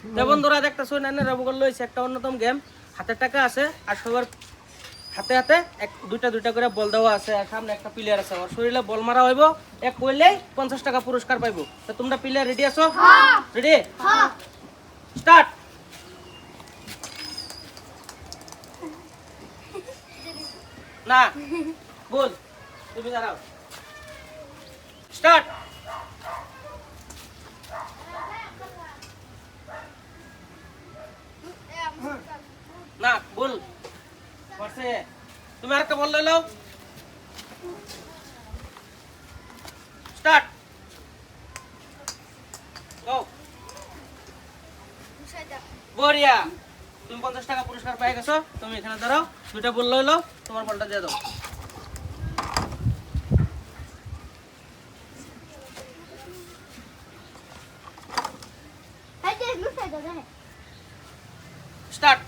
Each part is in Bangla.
তো বন্ধুরা দেখতেছো নানা রবগল লইছে একটা অন্যতম গেম হাতে টাকা আছে আর সবার হাতে হাতে এক দুইটা দুইটা করে বল দেওয়া আছে আর সামনে একটা প্লেয়ার আছে ওর শরীরে বল মারা হইব এক কইলেই 50 টাকা পুরস্কার পাইবো তো তোমরা প্লেয়ার রেডি আছো হ্যাঁ রেডি হ্যাঁ স্টার্ট না বল তুমি দাঁড়াও স্টার্ট না বল পারছে তুমি আরেকটা বল লই লও স্টার্ট গো বড়িয়া তুমি 50 টাকা পুরস্কার পেয়ে গেছো তুমি এখানে দাঁড়াও দুইটা বল লই লও তোমার বলটা দিয়ে দাও স্টার্ট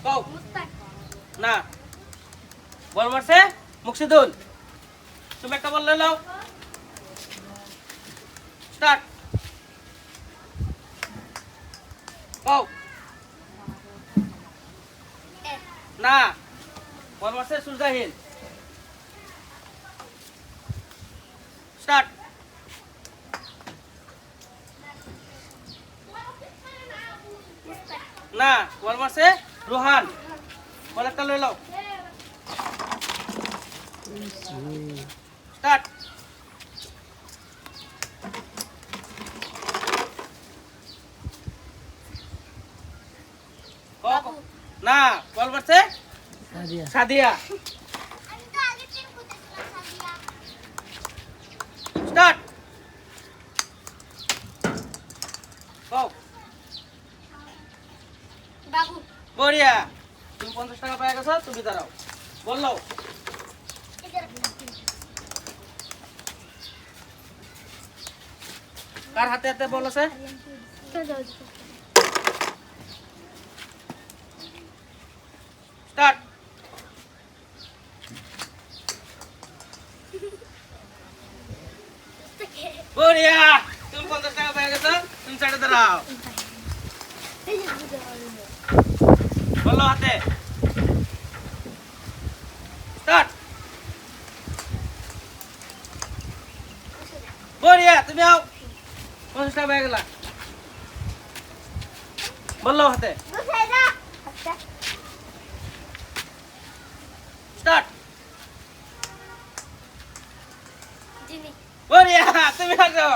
গো না বল মারছে মুকসিদুল তুমি একটা বল লই লও স্টার্ট গো না বল মারছে সুলতাহিন স্টার্ট না বল মারছে রোহান বল একটা লই লও স্টার্ট না বল মারছে সাদিয়া সাদিয়া স্টার্ট বাবু বড়িয়া তুমি 50 টাকা পেয়ে গেছো তুমি দাঁড়াও বললো কার হাতে হাতে বল আছে স্টার্ট বড়িয়া তুমি 50 টাকা পেয়ে গেছো তুমি সাইডে দাঁড়াও বললো হাতে স্টার্ট বড়িয়া তুমি আও 50 টাকা পেয়ে গেলা বললো হাতে স্টার্ট বড়িয়া তুমি আসো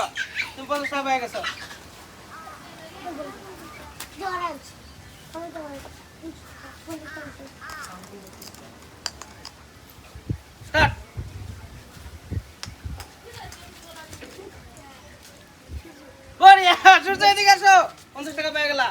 তুমি 50 টাকা পেয়ে গেছো স্টার্ট বড়িয়া সূর্য এদিকে আসো 50 টাকা পেয়ে গেলা